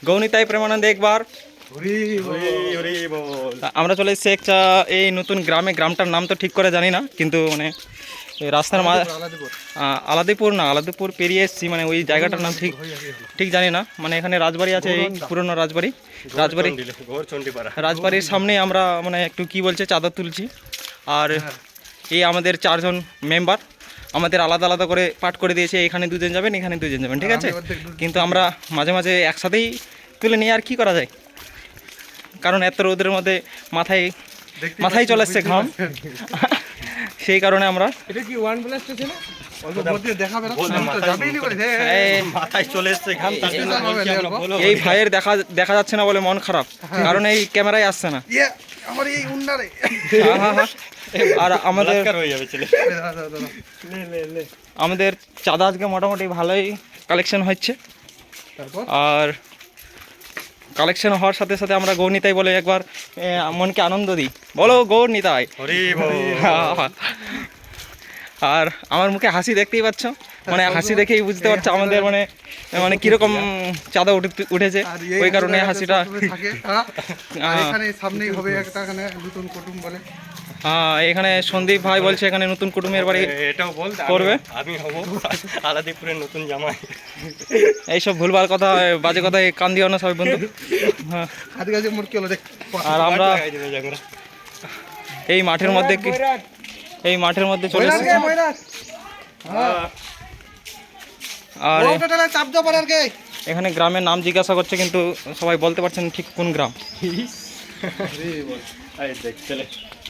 গৌনিতাই প্রেমানন্দ একবার। আমরা চলে এসেছি একটা এই নতুন গ্রামে। গ্রামটার নাম তো ঠিক করে জানি না, কিন্তু মানে রাস্তার আলাদিপুর না, আলাদিপুর পেরিয়ে এসেছি, মানে ওই জায়গাটার নাম ঠিক জানি না। মানে এখানে রাজবাড়ি আছে, এই পুরনো রাজবাড়ির সামনে আমরা মানে একটু কি বলছে চাঁদা তুলছি। আর এই আমাদের 4 জন মেম্বার আমাদের আলাদা আলাদা করে পাঠ করে দিয়েছে, এখানে 2 জন যাবেন, এখানে 2 জন যাবেন, ঠিক আছে। কিন্তু আমরা মাঝে মাঝে একসাথেই তুলে নিয়ে আর কি করা যায়, কারণ এত রোদের মধ্যে মাথায় চলে এসছে ঘাম। সেই কারণে আমরা এই ভাইয়ের দেখা যাচ্ছে না বলে মন খারাপ, কারণ এই ক্যামেরায় আসছে না। আর আমাদের চাঁদা আজকে মোটামুটি ভালোই কালেকশন হচ্ছে। আর কালেকশন হওয়ার সাথে সাথে আমরা গৌরনিতাই বলে একবার মনকে আনন্দ দিই। বলো গৌরনিতাই। আর আমার মুখে হাসি দেখতেই পাচ্ছ, মানে হাসি দেখেই বুঝতে পারছো আমাদের মানে মানে কিরকম চাঁদা উঠেছে, ওই কারণে হাসিটা। হ্যাঁ, এখানে সন্দীপ ভাই বলছে এখানে নতুন কুটুমের বাড়ি করবে, আমি হব আলাদিপুরের নতুন জামাই। এইসব ভুলভাল কথা, বাজে কথা কান দিও না সবাই বন্ধু। হ্যাঁ, আর আমরা এই মাঠের মধ্যে চলে এসেছি। আর এখানে গ্রামের নাম জিজ্ঞাসা করছে, কিন্তু সবাই বলতে পারছেন ঠিক কোন গ্রাম।